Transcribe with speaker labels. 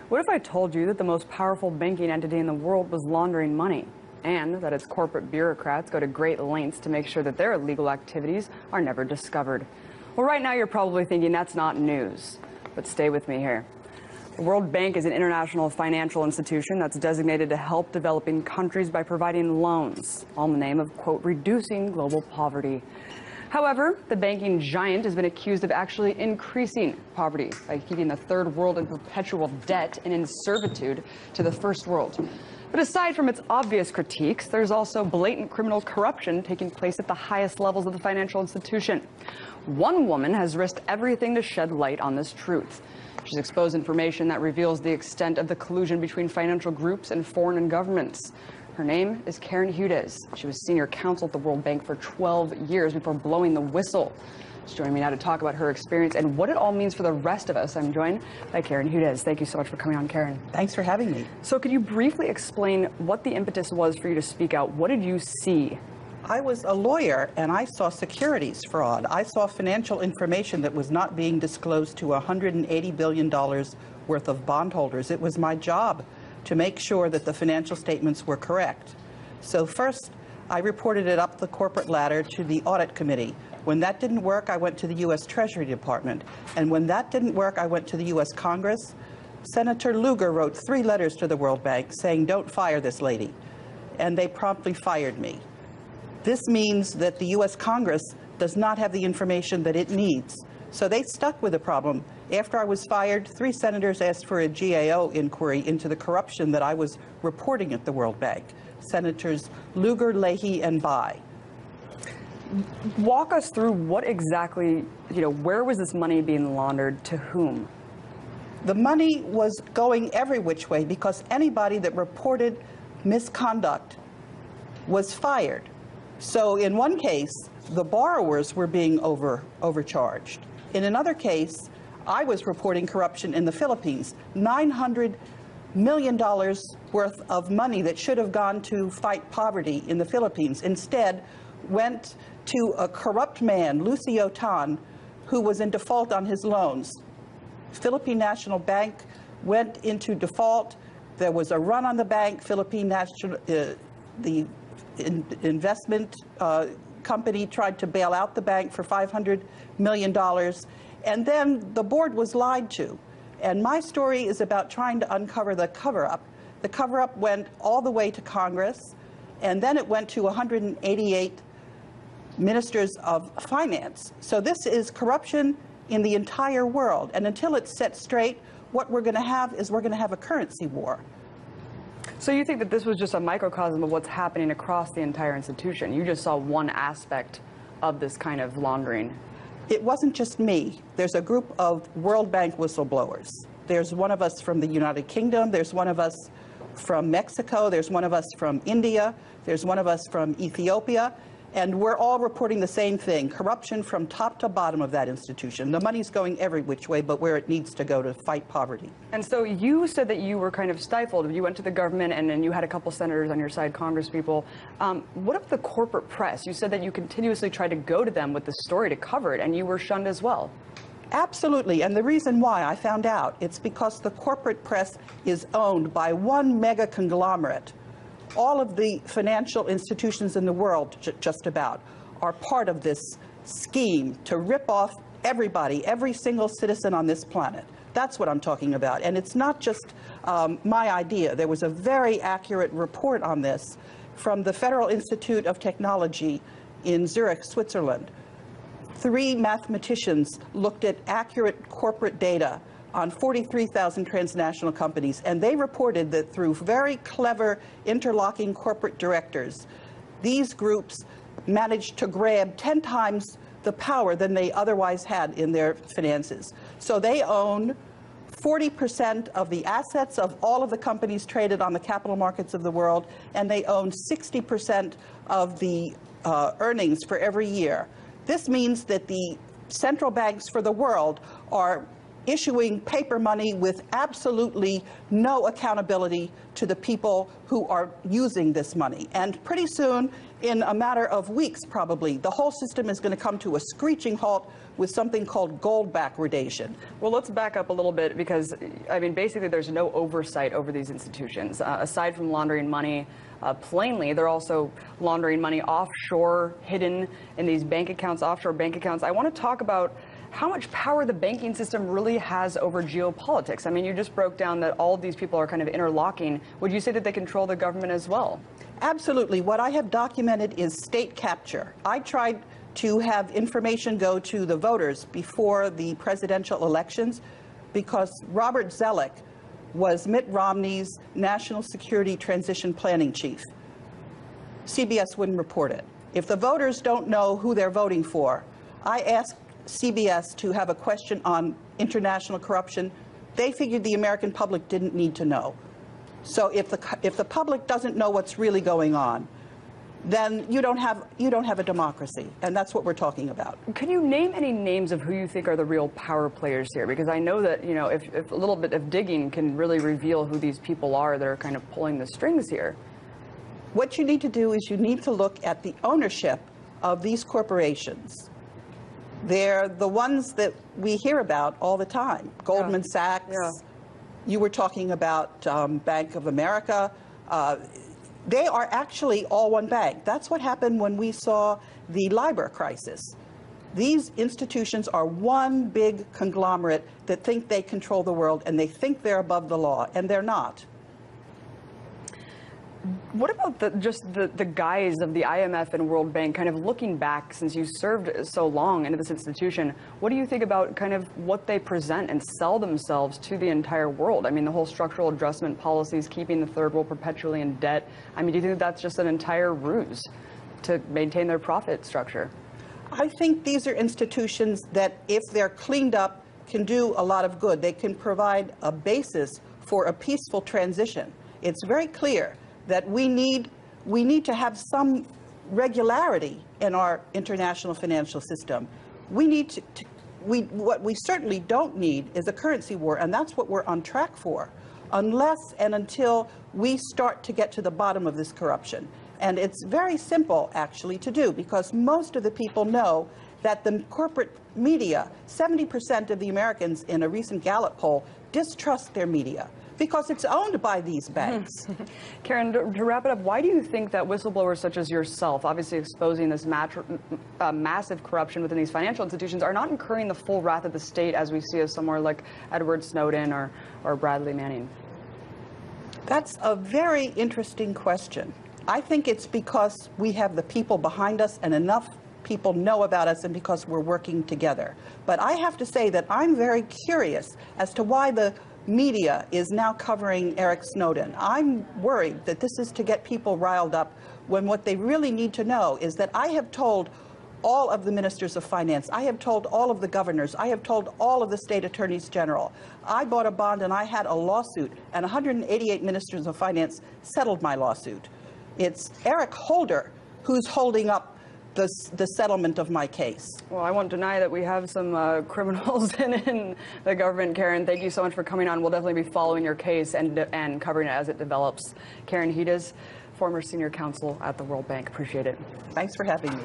Speaker 1: What if I told you that the most powerful banking entity in the world was laundering money, and that its corporate bureaucrats go to great lengths to make sure that their illegal activities are never discovered? Well, right now you're probably thinking that's not news, but stay with me here. The World Bank is an international financial institution that's designated to help developing countries by providing loans, all in the name of, quote, reducing global poverty. However, the banking giant has been accused of actually increasing poverty by keeping the third world in perpetual debt and in servitude to the first world. But aside from its obvious critiques, there's also blatant criminal corruption taking place at the highest levels of the financial institution. One woman has risked everything to shed light on this truth. She's exposed information that reveals the extent of the collusion between financial groups and foreign governments. Her name is Karen Hudes. She was senior counsel at the World Bank for 12 years before blowing the whistle. She's joining me now to talk about her experience and what it all means for the rest of us. I'm joined by Karen Hudes. Thank you so much for coming on, Karen.
Speaker 2: Thanks for having me.
Speaker 1: So could you briefly explain what the impetus was for you to speak out? What did you see?
Speaker 2: I was a lawyer and I saw securities fraud. I saw financial information that was not being disclosed to $180 billion worth of bondholders. It was my job to make sure that the financial statements were correct. So first, I reported it up the corporate ladder to the audit committee. When that didn't work, I went to the U.S. Treasury Department. And when that didn't work, I went to the U.S. Congress. Senator Lugar wrote 3 letters to the World Bank saying, don't fire this lady. And they promptly fired me. This means that the U.S. Congress does not have the information that it needs. So they stuck with the problem. After I was fired, 3 senators asked for a GAO inquiry into the corruption that I was reporting at the World Bank. Senators Lugar, Leahy, and Bai.
Speaker 1: Walk us through what exactly, where was this money being laundered, to whom?
Speaker 2: The money was going every which way because anybody that reported misconduct was fired. So in one case, the borrowers were being overcharged. In another case, I was reporting corruption in the Philippines. $900 million worth of money that should have gone to fight poverty in the Philippines instead went to a corrupt man, Lucio Tan, who was in default on his loans. Philippine National Bank went into default. There was a run on the bank. Philippine National, the investment company tried to bail out the bank for $500 million. And then the board was lied to. And my story is about trying to uncover the cover-up. The cover-up went all the way to Congress, and then it went to 188 ministers of finance. So this is corruption in the entire world. And until it's set straight, what we're going to have is we're going to have a currency war.
Speaker 1: So you think that this was just a microcosm of what's happening across the entire institution? You just saw one aspect of this kind of laundering.
Speaker 2: It wasn't just me. There's a group of World Bank whistleblowers. There's one of us from the United Kingdom. There's one of us from Mexico. There's one of us from India. There's one of us from Ethiopia. And we're all reporting the same thing, corruption from top to bottom of that institution. The money's going every which way, but where it needs to go to fight poverty.
Speaker 1: And so you said that you were kind of stifled. You went to the government and then you had a couple senators on your side, congresspeople. What of the corporate press? You said that you continuously tried to go to them with the story to cover it, and you were shunned as well.
Speaker 2: Absolutely, and the reason why I found out, it's because the corporate press is owned by one mega conglomerate. All of the financial institutions in the world, just about, are part of this scheme to rip off everybody, every single citizen on this planet. That's what I'm talking about. And it's not just my idea. There was a very accurate report on this from the Federal Institute of Technology in Zurich, Switzerland. 3 mathematicians looked at accurate corporate data on 43,000 transnational companies, and they reported that through very clever interlocking corporate directors, these groups managed to grab 10 times the power than they otherwise had in their finances. So they own 40% of the assets of all of the companies traded on the capital markets of the world, and they own 60% of the earnings for every year. This means that the central banks for the world are issuing paper money with absolutely no accountability to the people who are using this money. And pretty soon, in a matter of weeks probably, the whole system is going to come to a screeching halt with something called gold backwardation.
Speaker 1: Well, let's back up a little bit because, I mean, basically there's no oversight over these institutions. Aside from laundering money, plainly, they're also laundering money offshore, hidden in these bank accounts, offshore bank accounts. I want to talk about how much power the banking system really has over geopolitics. I mean, you just broke down that all of these people are kind of interlocking. Would you say that they control the government as well?
Speaker 2: Absolutely. What I have documented is state capture. I tried to have information go to the voters before the presidential elections because Robert Zellick was Mitt Romney's National Security Transition Planning Chief. CBS wouldn't report it. If the voters don't know who they're voting for, I asked CBS to have a question on international corruption. They figured the American public didn't need to know. So if the public doesn't know what's really going on, then you don't have a democracy, and that's what we're talking about.
Speaker 1: Can you name any names of who you think are the real power players here? Because I know that, you know, if a little bit of digging can really reveal who these people are that are kind of pulling the strings here.
Speaker 2: What you need to do is you need to look at the ownership of these corporations. They're the ones that we hear about all the time. Goldman Sachs. Yeah. You were talking about Bank of America. They are actually all one bank. That's what happened when we saw the LIBOR crisis. These institutions are one big conglomerate that think they control the world, and they think they're above the law, and they're not.
Speaker 1: What about the guise of the IMF and World Bank, kind of looking back since you served so long into this institution? What do you think about kind of what they present and sell themselves to the entire world? I mean, the whole structural adjustment policies, keeping the third world perpetually in debt. I mean, do you think that's just an entire ruse to maintain their profit structure?
Speaker 2: I think these are institutions that, if they're cleaned up, can do a lot of good. They can provide a basis for a peaceful transition. It's very clear that we need to have some regularity in our international financial system. What we certainly don't need is a currency war, and that's what we're on track for, unless and until we start to get to the bottom of this corruption. And it's very simple, actually, to do, because most of the people know that the corporate media, 70% of the Americans in a recent Gallup poll distrust their media, because it's owned by these banks.
Speaker 1: Karen, to wrap it up, why do you think that whistleblowers such as yourself, obviously exposing this massive corruption within these financial institutions, are not incurring the full wrath of the state as we see as somewhere like Edward Snowden or Bradley Manning?
Speaker 2: That's a very interesting question. I think it's because we have the people behind us and enough people know about us, and because we're working together. But I have to say that I'm very curious as to why the media is now covering Eric Snowden. I'm worried that this is to get people riled up, when what they really need to know is that I have told all of the ministers of finance, I have told all of the governors, I have told all of the state attorneys general. I bought a bond and I had a lawsuit, and 188 ministers of finance settled my lawsuit. It's Eric Holder who's holding up the settlement of my case.
Speaker 1: Well, I won't deny that we have some criminals in the government. Karen, thank you so much for coming on. We'll definitely be following your case and covering it as it develops. Karen Hudes, former senior counsel at the World Bank. Appreciate it.
Speaker 2: Thanks for having me.